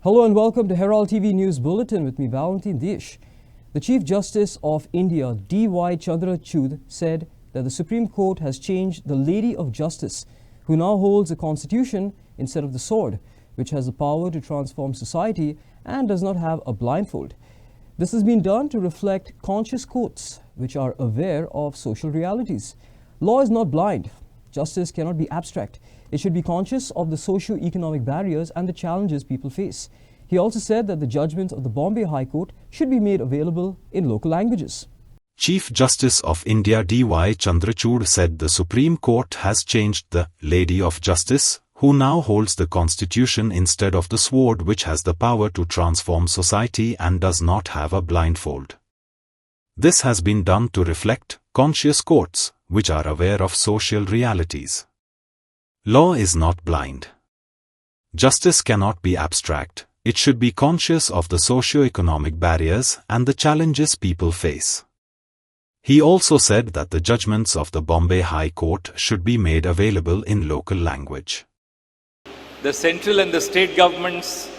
Hello and welcome to Herald TV News Bulletin with me, Valentine Dish. The Chief Justice of India, D.Y. Chandrachud, said that the Supreme Court has changed the Lady of Justice, who now holds the constitution instead of the sword, which has the power to transform society and does not have a blindfold. This has been done to reflect conscious courts, which are aware of social realities. Law is not blind. Justice cannot be abstract. It should be conscious of the socio-economic barriers and the challenges people face. He also said that the judgments of the Bombay High Court should be made available in local languages. Chief Justice of India D.Y. Chandrachud said the Supreme Court has changed the Lady of Justice, who now holds the constitution instead of the sword, which has the power to transform society and does not have a blindfold. This has been done to reflect conscious courts, which are aware of social realities. Law is not blind. Justice cannot be abstract. It should be conscious of the socio-economic barriers and the challenges people face. He also said that the judgments of the Bombay High Court should be made available in local language. The central and the state governments,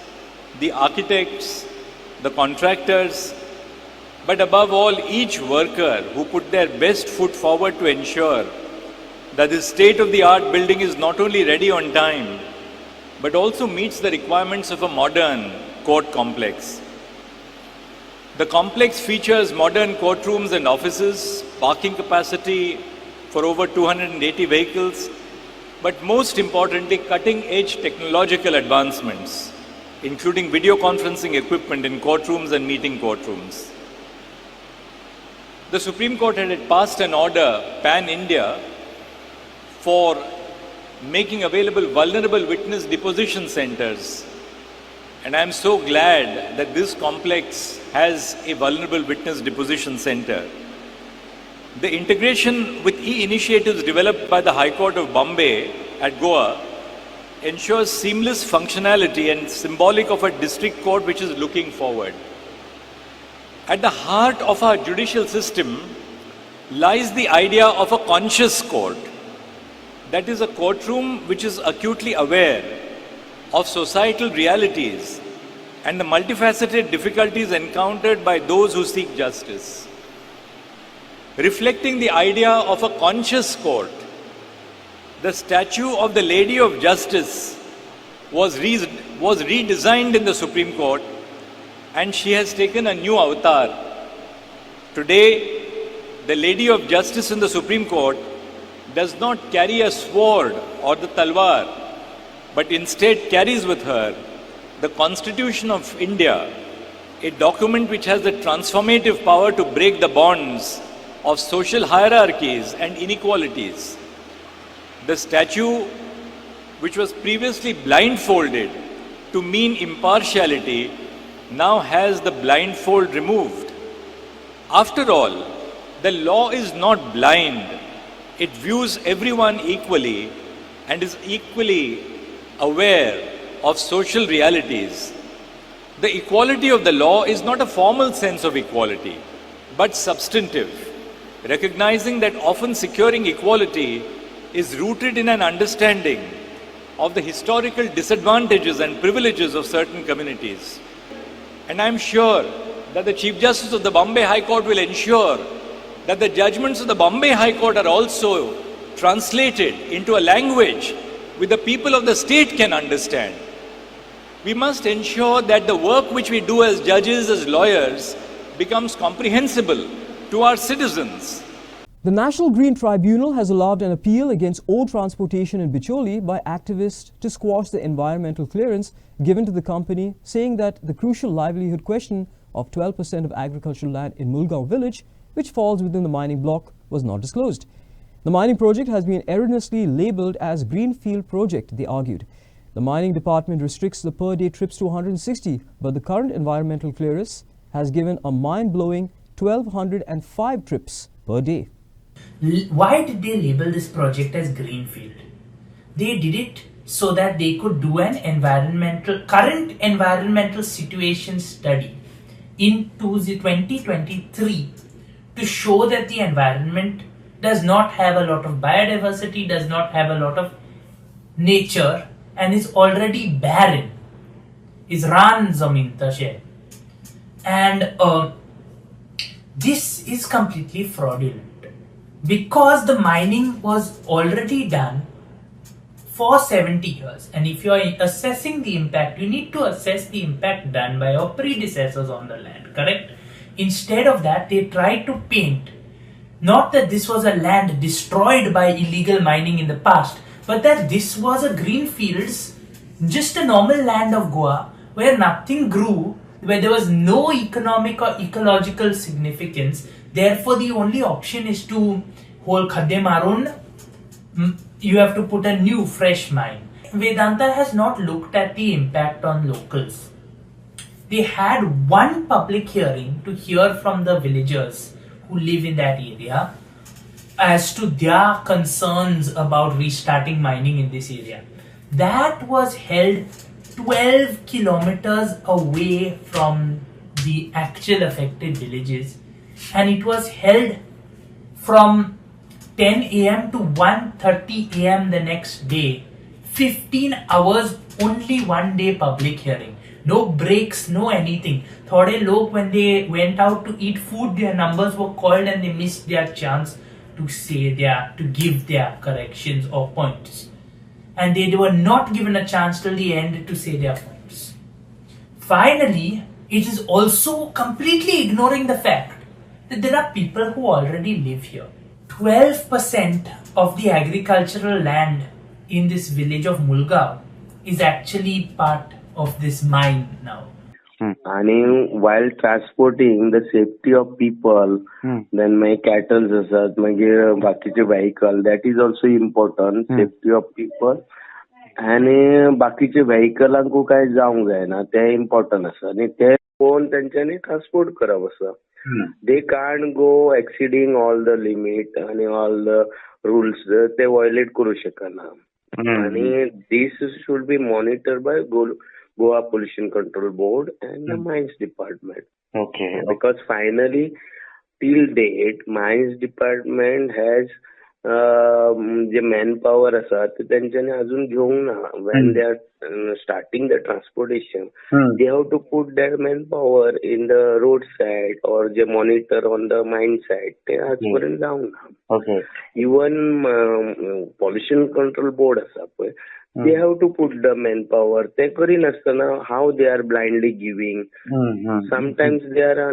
the architects, the contractors, but above all, each worker who put their best foot forward to ensure that this state-of-the-art building is not only ready on time, but also meets the requirements of a modern court complex. The complex features modern courtrooms and offices, parking capacity for over 280 vehicles, but most importantly, cutting-edge technological advancements, including video conferencing equipment in courtrooms and meeting courtrooms. The Supreme Court had passed an order, pan-India, for making available vulnerable witness deposition centers. And I am so glad that this complex has a vulnerable witness deposition center. The integration with e-initiatives developed by the High Court of Bombay at Goa ensures seamless functionality and symbolic of a district court which is looking forward. At the heart of our judicial system lies the idea of a conscious court. That is a courtroom which is acutely aware of societal realities and the multifaceted difficulties encountered by those who seek justice. Reflecting the idea of a conscious court, the statue of the Lady of Justice was redesigned in the Supreme Court, and she has taken a new avatar. Today, the Lady of Justice in the Supreme Court does not carry a sword or the talwar, but instead carries with her the Constitution of India, a document which has the transformative power to break the bonds of social hierarchies and inequalities. The statue, which was previously blindfolded to mean impartiality, now has the blindfold removed. After all, the law is not blind. It views everyone equally and is equally aware of social realities. The equality of the law is not a formal sense of equality, but substantive, recognizing that often securing equality is rooted in an understanding of the historical disadvantages and privileges of certain communities. And I am sure that the Chief Justice of the Bombay High Court will ensure that the judgments of the Bombay High Court are also translated into a language which the people of the state can understand. We must ensure that the work which we do as judges, as lawyers, becomes comprehensible to our citizens. The National Green Tribunal has allowed an appeal against old transportation in Bicholi by activists to squash the environmental clearance given to the company, saying that the crucial livelihood question of 12% of agricultural land in Mulgaon village, which falls within the mining block, was not disclosed. The mining project has been erroneously labelled as Greenfield Project, they argued. The mining department restricts the per-day trips to 160, but the current environmental clearance has given a mind-blowing 1,205 trips per day. Why did they label this project as Greenfield? They did it so that they could do an current environmental situation study in 2023 to show that the environment does not have a lot of biodiversity, does not have a lot of nature, and is already barren. is ran zameen tashe. And this is completely fraudulent because the mining was already done for 70 years. And if you are assessing the impact, you need to assess the impact done by your predecessors on the land, correct? Instead of that, they tried to paint not that this was a land destroyed by illegal mining in the past, but that this was a green fields, just a normal land of Goa where nothing grew, where there was no economic or ecological significance. Therefore, the only option is to hold khadde marun. You have to put a new fresh mine. Vedanta has not looked at the impact on locals. They had one public hearing to hear from the villagers who live in that area as to their concerns about restarting mining in this area. That was held 12 kilometers away from the actual affected villages, and it was held from 10 a.m. to 1:30 a.m. the next day. 15 hours, only one day public hearing. No breaks, no anything. Thode log, when they went out to eat food, their numbers were called and they missed their chance to give their corrections or points. And they were not given a chance till the end to say their points. Finally, it is also completely ignoring the fact that there are people who already live here. 12% of the agricultural land in this village of Mulgaon is actually part of this mine now. And while transporting the safety of people, then my cattle asat, मागीर बाकीचे vehicle, that is also important, safety of people. आणि बाकीचे व्हेकलांकू काय जावंक जायना ते important आसा आणि ते कोण त्यांच्यानी ट्रान्सपोर्ट करप आसा. They can't go exceeding all the limit and all the rules. They violate करू शकना. And this should be monitored by Goa Pollution Control Board and the Mines Department. Okay. Because finally, till date, Mines Department has J manpower आसा ते त्यांच्यानी अजून घेवंक ना. When they are starting the transportation, they have to put their manpower in the road side or J monitor on the mine side. ते आजपर्यंत जावंक ना. Okay. Even Pollution Control Board आसा पळय, they have to put the manpower. They करिनासतना how they are blindly giving. Sometimes they are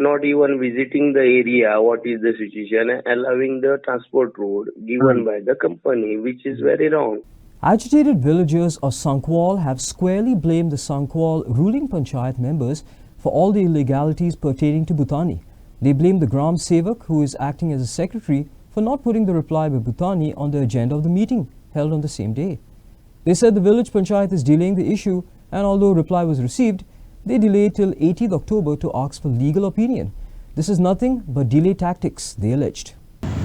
not even visiting the area, what is the situation, and allowing the transport road given by the company, which is very wrong. Agitated villagers of Sankwal have squarely blamed the Sankwal ruling panchayat members for all the illegalities pertaining to Bhutani. They blame the Gram Sevak, who is acting as a secretary, for not putting the reply by Bhutani on the agenda of the meeting held on the same day. They said the village panchayat is delaying the issue, and although reply was received, they delayed till 18th October to ask for legal opinion. This is nothing but delay tactics, they alleged.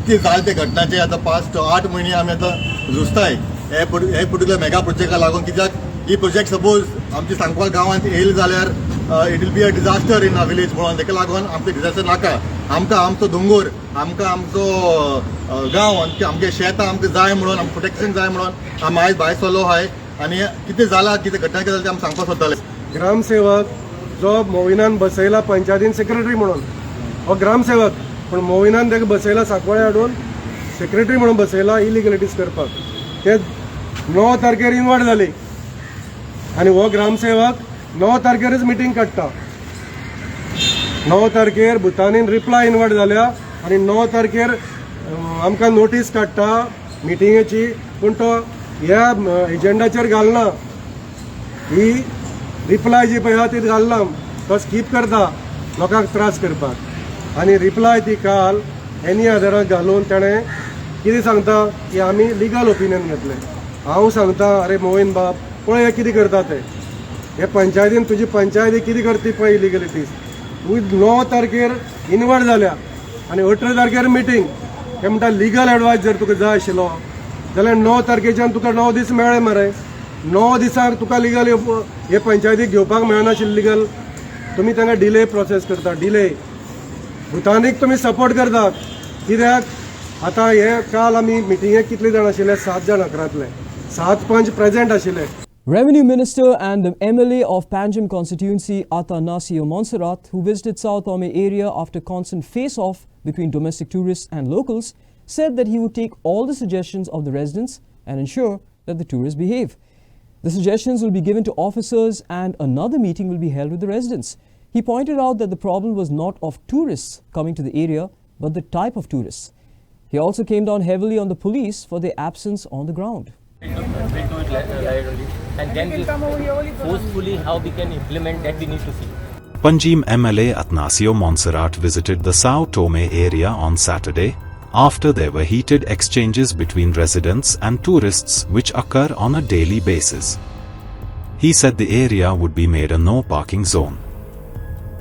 की जाल ते घटनाचे आता past 8 महिने आम्ही आता झुजताय हे particular mega प्रोजेक्टा लागून. कित्याक ही project suppose आमची सांकवाल गांवांत येयली जाल्यार it will be a disaster in a village म्हणून ताका लागून आमचे डिजास्टर नाका. आमकां आमचो दोंगर, आमकां आमचो गांव, आमगे शेतां आमकां जाय म्हणून, आमकां प्रोटेक्शन जाय म्हणून आमी आयज भायर सरलो आहाय. आनी कितें जालां, कितें घटना कितें जाली तें आमी सांगपाक सोदताले. ग्रामसेवक जो मोविनान बसयला पंचायतीन सेक्रेटरी म्हणून, हो ग्रामसेवक, पण मोविनान ताका बसयला सांकवाळे हाडून सेक्रेटरी म्हणून बसयला इलिगलिटीज करपाक. ते 9 तारखेर इनवार्ड जाली आनी हो ग्रामसेवक 9 तारखेरच मिटींग काडटा. 9 तारखेर भुतानीन रिप्लाय इनवार्ड जाल्या आनी 9 तारखेर आमकां नोटीस काडटा मिटिंगेची, पूण तो ह्या एजेंडाचेर घालना. ही रिप्लाय जी पळय ती घालना, तो स्कीप करता लोकांक त्रास करपाक. आनी रिप्लाय ती काल एनी आधाराक घालून ताणें कितें सांगता की आमी लिगल ओपिनियन घेतलें. हांव सांगता, अरे मोहीन बाब, पळय हे कितें करता ते. हे पंचायतीन तुजी पंचायती कितें करता पळय इलिगलिटीज. तूं 9 तारखेर इनवार्ड जाल्या आनी 18 तारखेर मिटींग. हे म्हणटा लिगल एडवायस जर तुका जाय आशिल्लो जाल्यार 9 तारखेच्यान तुका 9 दीस मेळ्ळे मरे. 9 दिसांक तुका लिगल हे पंचायतीक घेवपाक मेळनाशिल्लें लिगल. तुमी तांकां डिले प्रोसेस करता, डिले. भुतानीक तुमी सपोर्ट करतात. कित्याक आतां हे काल आमी मिटिंगेक कितले जाण आशिल्ले? 7 जाण अकरांतले. 7 पंच प्रेजेंट आशिल्ले. Revenue Minister and the MLA of Panjim constituency, Atanasio Monserrat, who visited South Goa area after constant face-off between domestic tourists and locals, said that he would take all the suggestions of the residents and ensure that the tourists behave. The suggestions will be given to officers and another meeting will be held with the residents. He pointed out that the problem was not of tourists coming to the area, but the type of tourists. He also came down heavily on the police for their absence on the ground. And then forcefully how we can implement that we need to see. Panjim MLA Atanasio Monserrat visited the Sao Tome area on Saturday after there were heated exchanges between residents and tourists which occur on a daily basis. He said the area would be made a no parking zone.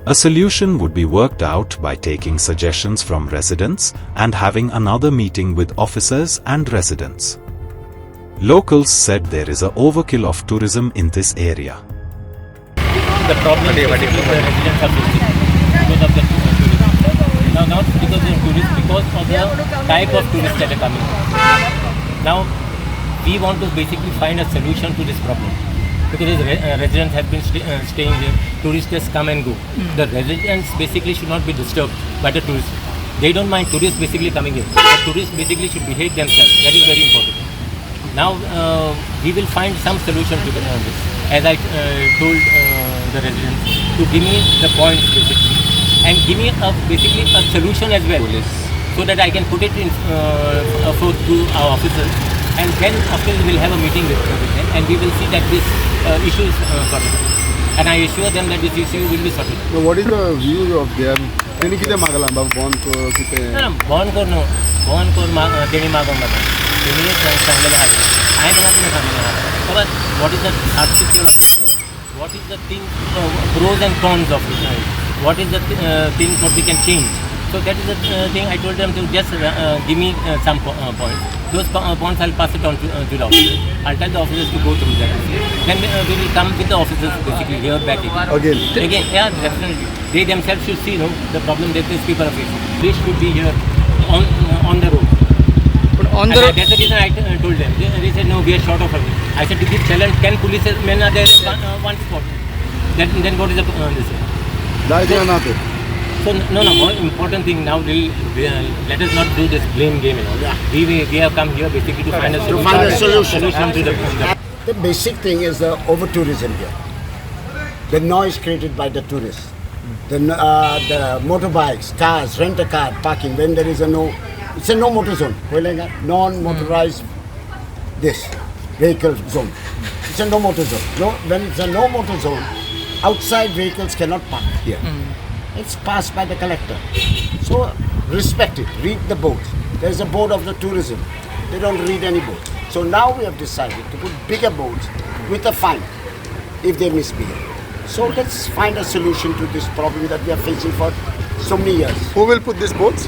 A solution would be worked out by taking suggestions from residents and having another meeting with officers and residents. Locals said there is an overkill of tourism in this area. The problem is basically the residents are facing because of the tourism. Now not because of tourists, because of the type of tourists that are coming. Now we want to basically find a solution to this problem. Because residents have been staying here, tourists just come and go. The residents basically should not be disturbed by the tourists. They don't mind tourists basically coming here. The tourists basically should behave themselves. That is very important. Now we will find some solution to this. As I told the residents to give me the points basically and give me basically a solution as well, so that I can put it in to our officers, and then after we will have a meeting with them and we will see that this issue is sorted. And I assure them that this issue will be sorted. So what is the view of them? Teni kite magala bond ko kite? No, bond ko no. Bond ko teni magam na. Teni sangle ha. I am not sangle ha. But what is the architecture of it? What is the thing, pros and cons of it? What is the thing what we can change? So that is the thing I told them to just give me some points. Those points I'll pass it on to the officers. I'll tell the officers to go through that. Then we will come with the officers basically here back again. Again, yeah, definitely. They themselves should see the problem that these people are facing. They should be here on the road. But that's the reason I told them. They said no, we are short of it. I said to give challenge 10 police men are there one spot. Then what is the this? So no, more important thing now, let us not do this blame game. We have come here basically to find a solution to the The basic thing is the over-tourism here. The noise created by the tourists. The motorbikes, cars, rent-a-car, parking, when there is it's a no-motor zone. Non-motorized vehicle zone. It's a no-motor zone. When it's a no-motor zone, outside vehicles cannot park here. It's passed by the collector. So respect it, read the board. There's a board of the tourism. They don't read any board. So now we have decided to put bigger boards with a fine if they misbehave. So let's find a solution to this problem that we are facing for so many years. Who will put these boards?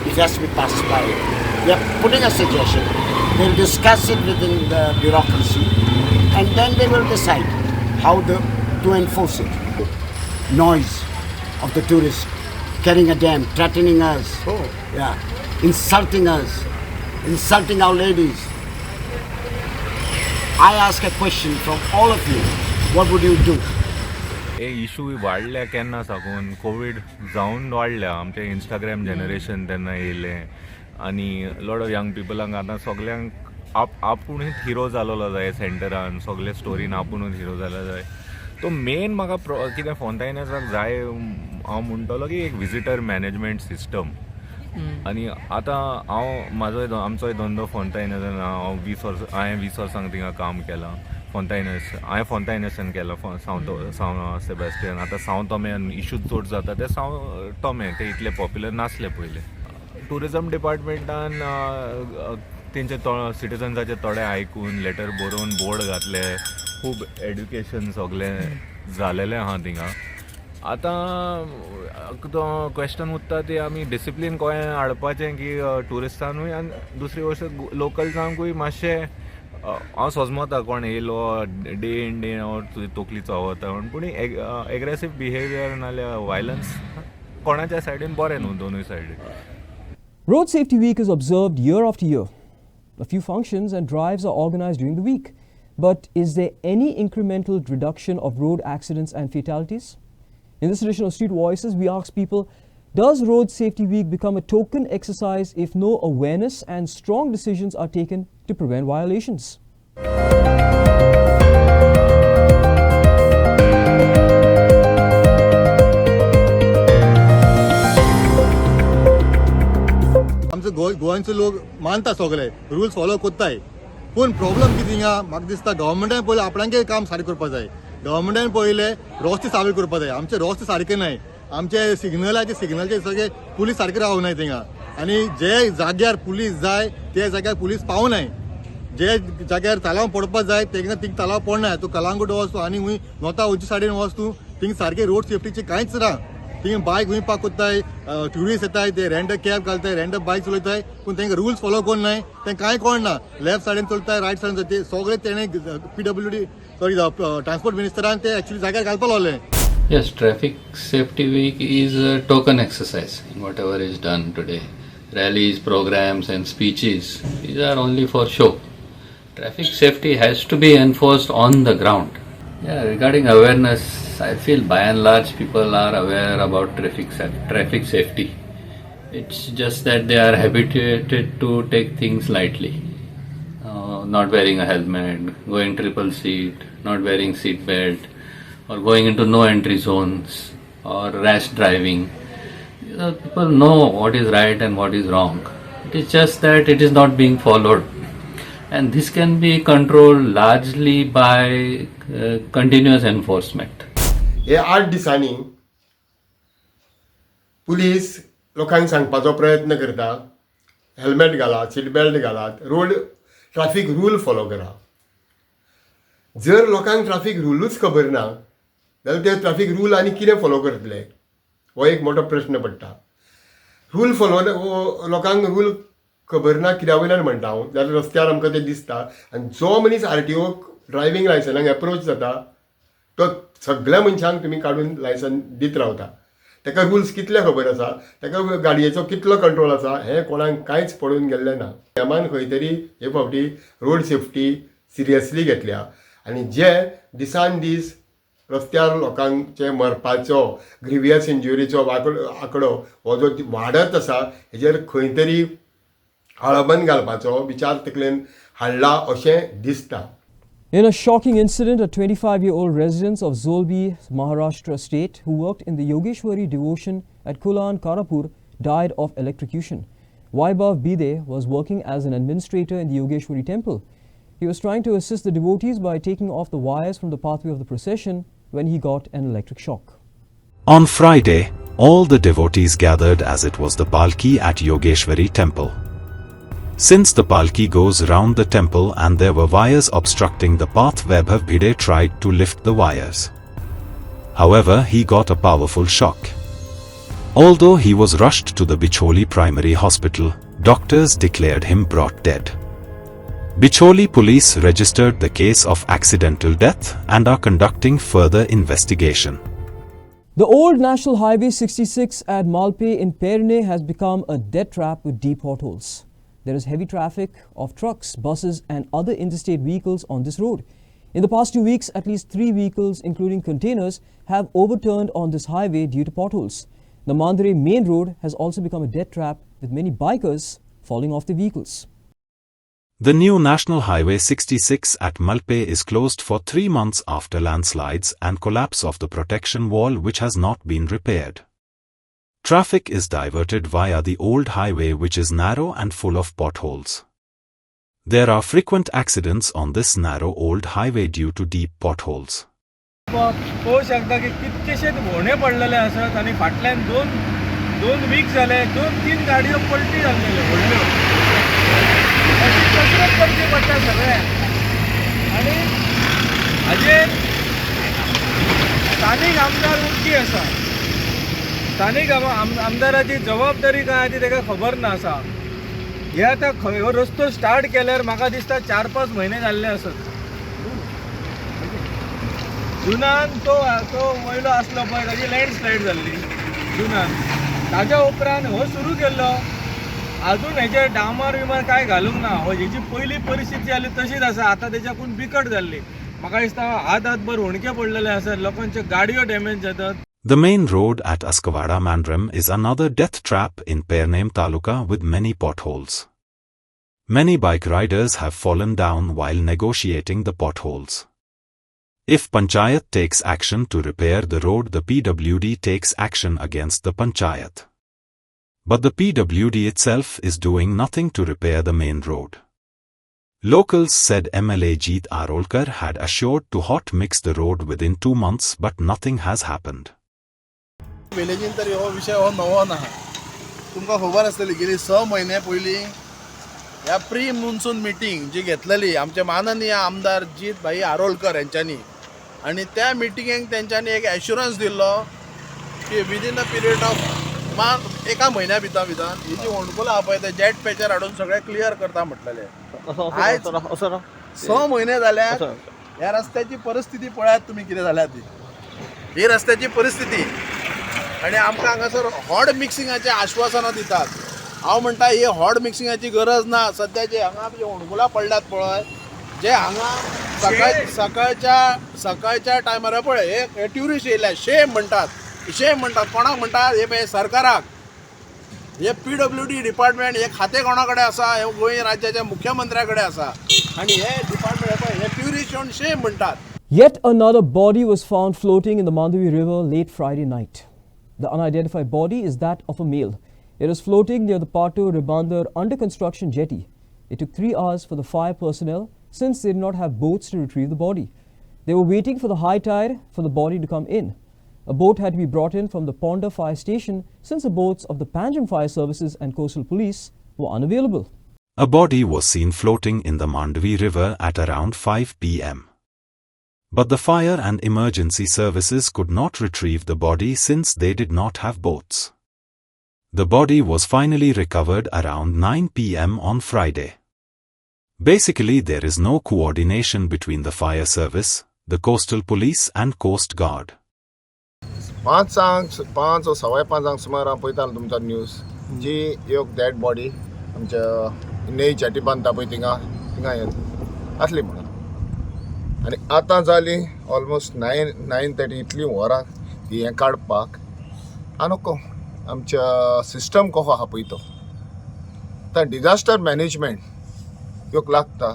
It has to be passed by. We are putting a suggestion. They'll discuss it within the bureaucracy and then they will decide how to enforce it. Noise of the tourists, carrying a dam, threatening us, insulting us, insulting our ladies. I ask a question from all of you, what would you do? Issue वाढल्या केन्ना साकून Covid जावन वाढल्या आमचे Instagram generation तेन्ना येयलें आनी lot of young पिपलांक आतां सगल्यांक आपुणूच हिरो जालोलो जाय सेंटरान सगळे स्टोरीन आपुणूच हिरो जालो जाय तो मेन म्हाका कितें फोंतायनेसाक जाय हांव म्हणटलो की एक विजिटर मॅनेजमेंट सिस्टम आनी आतां हांव आमचोय धंदो फोंतायनेसान हांवें 20 वर्सांक थिंगा काम केलां हांवें फोंतायनेसान केलां सावंत सेबॅस्टियन आतां सावंत टोमेन इशूज चड जाता ते सावंत टोमे ते इतले पॉप्युलर नासले पयले टुरिजम डिपार्टमेंटान तेंचे सिटिजन्साचे थोडे आयकून लेटर बरोवन बोर्ड घातले खूब एड्युकेशन सगळें जालेलें आहा थिंगा आतां तो क्वेश्चन उरता ते आमी डिसिप्लीन गोंयांत हाडपाचें की ट्युरिस्टांकूय आनी दुसरी गोश्ट लोकल्सांकूय मातशें हांव सोजमोता कोण येयलो डे इन डे आउट तुजी तकली चावता म्हण पूण एग्रेसीव बिहेवियर नाल्यार वायलन्स कोणाच्या सायडीन बरें न्हू दोनूय सायडीन. Road Safety Week is observed year after year. A few functions and drives are organized during the week. But is there any incremental reduction of road accidents and fatalities? In this edition of Street Voices, we ask people, does Road Safety Week become a token exercise if no awareness and strong decisions are taken to prevent violations? गोंयचे लोक मानता सगळे rules follow कोत्ताय पूण problem कितें हिंगा म्हाका दिसता गव्हर्मेंटान पयलें आपणांके काम सारकें करपा जाय गव्हर्मेंटान पयलें रस्ते सारके करपा जाय आमचे रस्ते सारके नाय आमचे सिग्नलचे सगळे पुलीस सारके रावनाय थिंगा आनी जे जाग्यार पुलीस जाय ते जाग्यार पुलीस पावनाय जे जाग्यार तलाव पडपा जाय थिंगा तलाव पडनाय तूं कलांगूट वच आनी हूंय नॉर्था उंचे सायडीन वच तूं थिंग सारके रोड सेफ्टीचे कांयच ना थिंग बायक हूंय पाक कोत्ताय ट्युरिस्ट येताय ते रेंट कॅब घालताय रेंट बायक चलयताय पूण तांकां रुल्स फॉलो कोन्नाय तें कांय कळना लेफ्ट सायडीन चलताय रायट सायडीन चलताय सगळे तेणे PWD सॉरी ट्रान्सपोर्ट मिनिस्टरान ते एक्चुअली जाग्यार घालपा लावले. Yes, Traffic Safety Week is a token exercise in whatever is done today. Rallies, programs and speeches, these are only for show. Traffic safety has to be enforced on the ground. Yeah, regarding awareness, I feel by and large people are aware about traffic safety. It's just that they are habituated to take things lightly. Not wearing a helmet, going triple seat, not wearing seat belt, or going into no entry zones, or rash driving. People know what is right and what is wrong. It is just that it is not being followed. And this can be controlled largely by continuous enforcement. हे 8 दिसांनी police लोकांक सांगपाचो प्रयत्न करता helmet घालात seat belt घालात road traffic rule follow करा. जर लोकांक ट्रॅफिक रूलूच खबर ना जाल्यार ते ट्रॅफिक रूल आनी कितें फॉलो करतले हो एक मोठो प्रश्न पडटा. रूल फॉलो लोकांक रूल खबर ना कित्या वयल्यान म्हणटा हांव जाल्यार रस्त्यार आमकां तें दिसता आनी जो मनीस RTO ड्रायविंग लायसनाक एप्रोच जाता तो सगळ्या मनशांक तुमी काडून लायसन दीत रावता. ताका रुल्स कितले खबर आसा ताका गाडयेचो कितलो कंट्रोल आसा हें कोणाक कांयच पडून गेल्लें ना. नेमान खंय तरी हे फावटी रोड सेफ्टी सिरियसली घेतल्या आनी जे दिसान दीस रस्त्यार लोकांचे मरपाचो ग्रिवियस इंजुरीचो आंकडो हो जो वाडत आसा हेजेर खंय तरी आळाबंद घालपाचो विचार तकलेन हाडला अशें दिसता. In a shocking incident, a 25-year-old resident of Zolbi, Maharashtra state, who worked in the Yogeshwari devotion at Kulan Karapur, died of electrocution. Vaibhav Bide was working as an administrator in the Yogeshwari temple. He was trying to assist the devotees by taking off the wires from the pathway of the procession when he got an electric shock. On Friday, all the devotees gathered as it was the Palki at Yogeshwari temple. Since the Palki goes round the temple and there were wires obstructing the path, Vaibhav Bide tried to lift the wires. However, he got a powerful shock. Although he was rushed to the Bicholi Primary Hospital, doctors declared him brought dead. Bicholi police registered the case of accidental death and are conducting further investigation. The old National Highway 66 at Malpe in Perne has become a death trap with deep potholes. There is heavy traffic of trucks, buses and other interstate vehicles on this road. In the past 2 weeks, at least 3 vehicles, including containers, have overturned on this highway due to potholes. The Mandre main road has also become a death trap, with many bikers falling off the vehicles. The new National Highway 66 at Malpe is closed for 3 months after landslides and collapse of the protection wall which has not been repaired. Traffic is diverted via the old highway which is narrow and full of potholes. There are frequent accidents on this narrow old highway due to deep potholes. पळोवं शकता की कितकेशेच भोंवणे पडलेले आसात आनी फाटल्यान दोन week जाले 2-3 गाडयो पलटी जाल्ल्यो व्हडल्यो अशी कसरत करची पडटा सगळ्यांक आनी हाजेर स्थानीक आमदार उक्ती आसा. स्थानीक आमदाराची जबाबदारी काय ती ताका खबर ना आसा. हे आतां हो रस्तो स्टार्ट केल्यार म्हाका दिसता 4-5 म्हयने जाल्ले आसत. जुनान तो वयलो आसलो पळय ताची लँडस्लायड जाल्ली जुनान ताच्या उपरांत हो सुरू केल्लो अजून हेचे डांबर विमार काय घालूंक ना. हेची पहिली परिस्थिती आली तशीच आसा. आता त्याच्याकून बिकट जाल्ली. म्हाका दिसता हात-हातभर होणके पडलेले आसात. लोकांच्यो गाडयो डॅमेज जातात. The main road at Askawada Mandram is another death trap in Pernem Taluka with many potholes. Many bike riders have fallen down while negotiating the potholes. If panchayat takes action to repair the road, the PWD takes action against the panchayat. But the PWD itself is doing nothing to repair the main road. Locals said MLA Jeet Arolkar had assured to hot mix the road within 2 months, but nothing has happened. विलेजीन तर हो विषय हो नवो ना. तुमकां खबर आसतली गेली 6 महिने पयलीं ह्या प्री मॉन्सून मिटींग जी घेतलेली आमचे माननीय आमदार जीत भाई आरोलकर यांच्यानी, आणि त्या मिटिंगेक तेंच्यांनी एक एश्युरन्स दिल्लो की विदीन द पिरियड ऑफ एका म्हयन्या भितर ही जी होणकुलां आहा पळय ते जेट पॅचर हाडून सगळे क्लियर करता म्हटलेले. आयज 6 महिने जाल्यात ह्या रस्त्याची परिस्थिती पळयात तुमी कितें जाल्या ती. ही रस्त्याची परिस्थिती आणि आमकां हांगासर हॉड मिक्सिंगाचे आश्वासनां दितात. हांव म्हणटा ही हॉड मिक्सिंगाची गरज ना. सध्या जे हांगा जे होणकुलां पडल्यात पळय, जे हांगा सकाळच्या टायमार पळय हे ट्युरिस्ट येयले शेम म्हणटात कोणाक म्हणटात हे पळय सरकाराक. हे PWD डिपार्टमेंट हे खातें कोणा कडेन आसा, हे गोंय राज्याच्या मुख्यमंत्र्या कडेन आसा, आणि हे डिपार्टमेंट पळय हे ट्युरिस्ट येवन शेम म्हणटात. Yet another body was found floating in the Mandavi River late Friday night. The unidentified body is that of a male. It was floating near the Patu Ribandar under construction jetty. It took 3 hours for the fire personnel since they did not have boats to retrieve the body. They were waiting for the high tide for the body to come in. A boat had to be brought in from the Ponda fire station since the boats of the Panjim Fire Services and Coastal Police were unavailable. A body was seen floating in the Mandavi River at around 5 p.m. But the fire and emergency services could not retrieve the body since they did not have boats. The body was finally recovered around 9 p.m. on Friday. Basically, there is no coordination between the fire service, the coastal police and coast guard. 5 or 5:15 सुमार हांव पळयतालो तुमचो news जी एक dead body आमच्या न्हंय jetty बांदता पळय थिंगा आसली म्हणून. आणि आतां जाली ऑलमोस्ट 9:30 इतली वरां हें काडपाक. आनी आमच्या सिस्टम कसो आहा पळय तो आतां डिजास्टर मॅनेजमेंट ह्यो लागता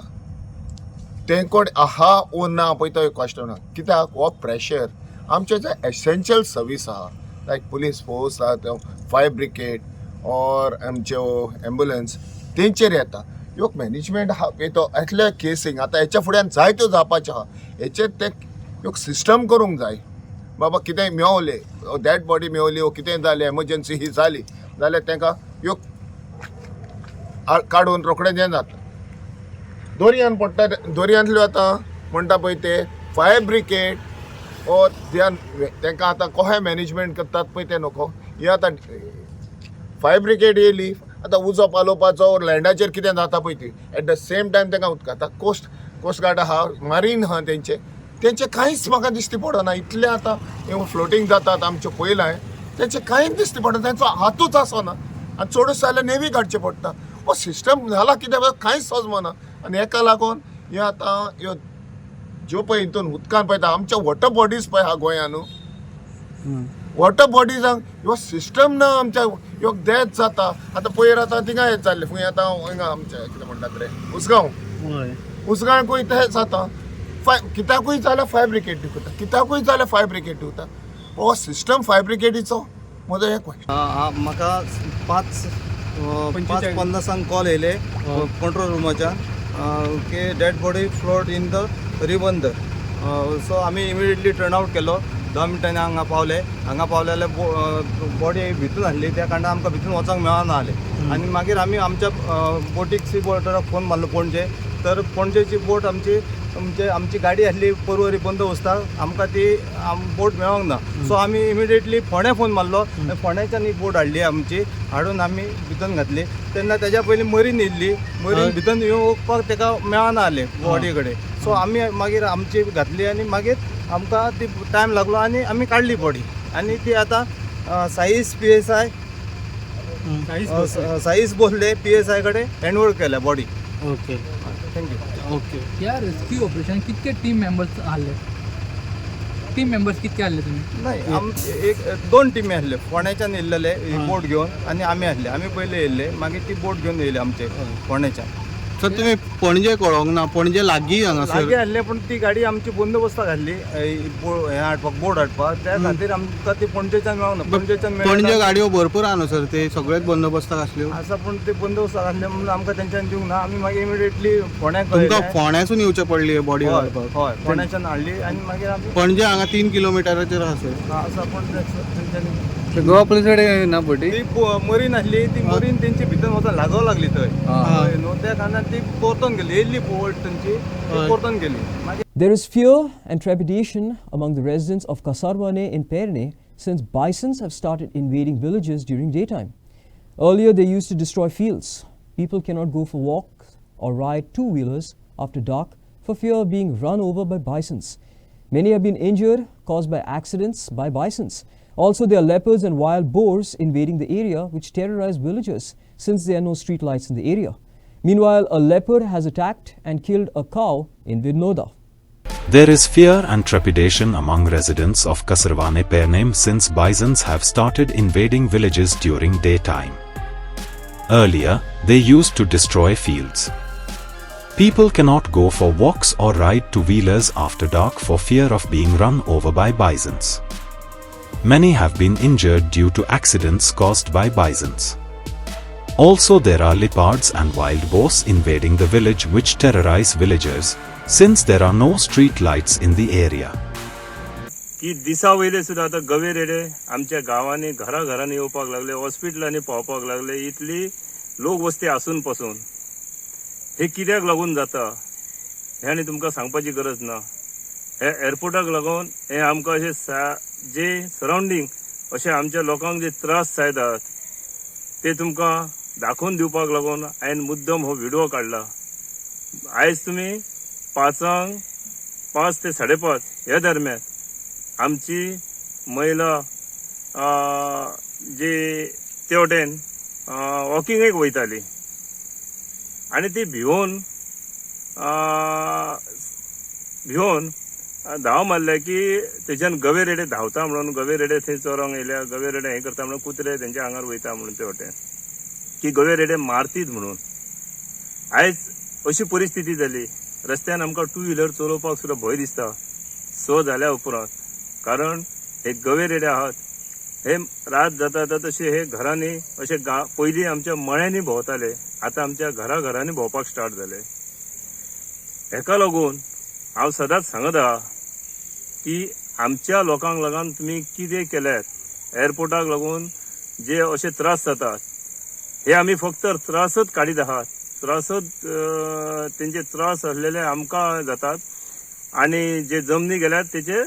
तें कोण आहा ओ ना पळय तो एक क्वेश्चन. कित्याक हो प्रेशर आमचे जे एसेंशियल सर्वीस आहा लायक पुलीस फोर्स आहा, फायर ब्रिगेड ऑर आमच्यो एम्ब्युलन्स तेंचेर येता. ह्यो मॅनेजमेंट आहा पळय तो येतले केसींग आतां हेच्या फुड्यान जायत्यो जावपाच्यो आहा. हेचेर ते ह्यो सिस्टम करूंक जाय. बाबा कितेंय मेवले डेड बॉडी मेवली वो कितेंय जालें एमर्जन्सी ही जाली जाल्यार तांकां ह्यो काडून रोखडें जें जाता दोरयान पडटा. दोरयांतल्यो आतां म्हणटा पळय ते फायर ब्रिगेड ओ तांकां आतां कशें मॅनेजमेंट करतात पळय तें नको. ही आतां फायर ब्रिगेड येयली आतां उजो पालोवपाचो लँडाचेर कितें जाता पळय ती एट द सेम टायम तांकां उदका. आतां कोस्ट गार्ड आहा, मारीन आहा, तेंचे कांयच म्हाका दिश्टी पडना. इतले आतां फ्लोटींग जातात आमचे पयलां तेंचे कांयच दिश्टी पडना. तेंचो हातूच आसना आनी चडूच जाल्यार नेवी काडचें पडटा. हो सिस्टम जाला कितें कांयच सजमना. आनी हेका लागून हे आतां ह्यो ज्यो पळय हितून उदकान पळयता आमच्या वॉटर बॉडीज पळय आहा गोंयान वॉटर बॉडीजांक ह्यो सिस्टम ना. आमच्या ह्यो डेथ जाता. आतां पयर आतां थिंगा हें जाल्लें खंय आतां हिंगा आमच्या कितें म्हणटात रे उसगांवकूय तें जाता. कित्याकूय जाल्यार फायर ब्रिगेड दिवता, कित्याकूय जाल्यार फायर ब्रिगेड दिवता. हो सिस्टम फायर ब्रिगेडीचो म्हजो एक क्वेश्चन. म्हाका 5:50 कॉल येयले कंट्रोल रूमाच्या की dead body float in the Ribandar. So आमी इमिडिएटली टर्न आउट केलो. 10 मिनटांनी हांगा पावले जाल्यार बॉडी भितून हाडली. त्या कारणान आमकां भितून वचोंक मेळना जालें. आनी मागीर आमी आमच्या बोटीक सी बोर्डराक फोन मारलो पणजे. तर पणजेची बोट आमची गाडी आसली परवरी बंदोबस्ताक आमकां ती बोट मेळोंक ना. सो आमी इमिडिएटली फोंड्या फोन मारलो. फोंड्याच्यान ही बोट हाडली आमची. हाडून आमी भितून घातली. तेन्ना तेज्या पयलीं मरीन येयल्ली. मरीन भितून येवपाक ताका मेळना जालें बॉडी कडेन. सो आमी मागीर आमची घातली आनी मागीर आमकां ती टायम लागलो आनी आमी काडली बॉडी. आनी ती आतां साईज PSI साईज बोलले PSI कडे हँडओव्हर केल्या बॉडी. Okay thank you. ओके. या रेस्क्यू ऑपरेशन कितके टीम मेंबर्स आले? टीम मेंबर्स कितके आले तुम्ही? नाही, 2 टीमी आसले. फोंड्याच्यान येयल्ले बोट घेवन आनी आमी आसले. आमी पयले येयल्ले, मागीर ती बोट घेवन येयले आमचे फोंड्याच्यान. सर तुम्ही पणजे कळोंक ना, पणजे लागीं हांगासर लागीं आसले, पूण ती गाडी आमची बंदोबस्ताक आसली हें हाडपाक, बोट हाडपाक. त्या खातीर आमकां ती पणजेच्यान मेळोंक ना. पणजे गाडयो भरपूर आहा न्हू सर, ते सगळेच बंदोबस्ताक आसल्यो आसा, पूण ते बंदोबस्ताक आसले म्हणून आमकां तेंच्यान दिवंक ना. आमी मागीर इमिडिएटली फोंड्याक तुमकां फोंड्यासून येवचें पडली बॉडी हाडपाक? हय, फोंड्याच्यान हाडली आनी मागीर आमी पणजे हांगा 3 किलोमिटराचेर आसा सर. आसा, पूण तेंच्यांनी गोवा पुलीस कडेन ना बॉडी? ती मरीन आसली, ती मरीन तेंची भितर वचून लागों लागली थंय न्हू, त्या कारणान ती परतून गेली. येयल्ली बोट तेंची, ती परतून गेली. There is fear and trepidation among the residents of Kasarwane in Perne since bisons have started invading villages during daytime. Earlier, they used to destroy fields. People cannot go for walks or ride two-wheelers after dark for fear of being run over by bisons. Many have been injured caused by accidents by bisons. Also, there are leopards and wild boars invading the area which terrorize villagers since there are no street lights in the area. Meanwhile, a leopard has attacked and killed a cow in Vinoda. There is fear and trepidation among residents of Kasarwane Pernem since bisons have started invading villages during daytime. Earlier, they used to destroy fields. People cannot go for walks or ride two-wheelers after dark for fear of being run over by bisons. Many have been injured due to accidents caused by bisons. Also, there are leopards and wild boars invading the village which terrorize villagers since there are no street lights in the area. की दिसा वयले सुद्दां आतां गवे रेडे आमच्या गांवांनी घराघरांनी येवपाक लागले, हॉस्पिटलांनी पावपाक लागले. इतली लोक वस्ती आसून पासून हे कित्याक लागून जाता हें आनी तुमकां सांगपाची गरज ना. हे एअरपोर्टाक लागून हे आमकां अशें जे सरावंडींग अशें आमच्या लोकांक जे त्रास जायतात ते तुमकां दाखोवन दिवपाक लागून हांवें मुद्दम हो व्हिडिओ काडला. आयज तुमी 5 ते 5:30 ह्या दरम्यान आमची महिला जे ते वटेन वॉकिंगेक वयताली आनी ती भिवून धांव मारल्या की तेच्यान गवे रेडे धांवता म्हणून, गवे रेडे थंय चोरोंक येयल्या, गवे रेडे हें करता म्हणून कुत्रे तेंच्या आंगार वयता म्हणून ते वटेन की गवे रेडे मारतीत म्हणून. आयज अशी परिस्थिती जाली, रस्त्यान आमकां टू व्हिलर चलोवपाक सुद्दां भंय दिसता 6 जाल्या उपरांत. कारण हे गवे रेडे आहात, हे रात जाता तशे हे घरांनी अशे पयलीं आमच्या मळ्यांनी भोंवताले, आतां आमच्या घराघरांनी भोंवपाक स्टार्ट जाले. हेका लागून हांव सदांच सांगत आहा की आमच्या लोकांक लागून तुमी कितें केल्यात, एअरपोर्टाक लागून जे अशे त्रास जातात हे आमी फक्त त्रासच काडीत आहात. त्रासच तेंचे त्रास आसलेले आमकां जातात आनी जे जमनी गेल्यात तेचे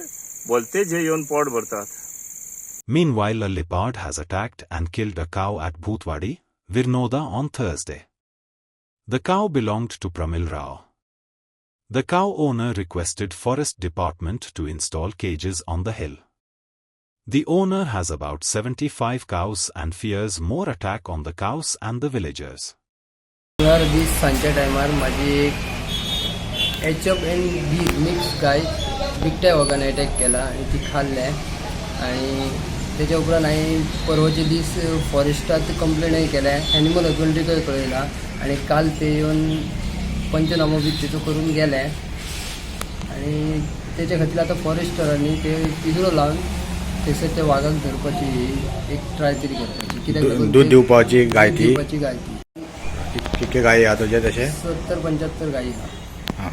भलतेच हे येवन पोट भरतात. Meanwhile, a leopard has attacked and killed a cow at Bhutwadi, Virnoda on Thursday. The cow belonged to Pramil Rao. The cow owner requested Forest Department to install cages on the hill. The owner has about 75 cows and fears more attack on the cows and the villagers. दीस सांजच्या टायमार माझी एक HF&B mix गाय बिबट्या वगान attack केला आणि ती खाल्ल्या आणि त्याच्या उपरांत हांवें परवाचे दीस फॉरेस्टात कंप्लेनय केल्या, एनिमल हजबंड्रीकय कळयला आणि काल ते येवन पंचनामो बी तेचो करून गेले आणि त्याच्या खातीर आतां फॉरेस्टरांनी ते पिंजरो लावन थंयसर त्या वाघाक धरपाची एक ट्राय तरी करपाची. कित्याक दूध दिवपाची गाय ती? दिवपाची गाय ती. कितके गायी आहा तुजे तशे? 70-75 गायी आहा.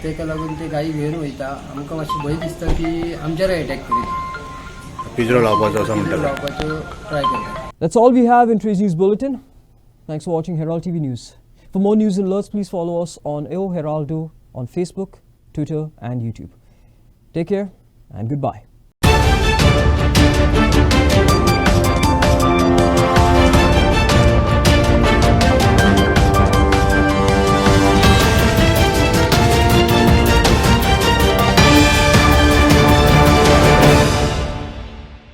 तेका लागून ते गायी घेवन वयता. आमकां मातशें भंय दिसता की आमच्यार अटॅक करीत. पिंजरो लावपाचो असो म्हणटाले. लावपाचो ट्राय करता. That's all we have in today's news bulletin. Thanks for watching Herald TV News. For more news and alerts, please follow us on Heraldo on Facebook, Twitter and YouTube. Take care and goodbye.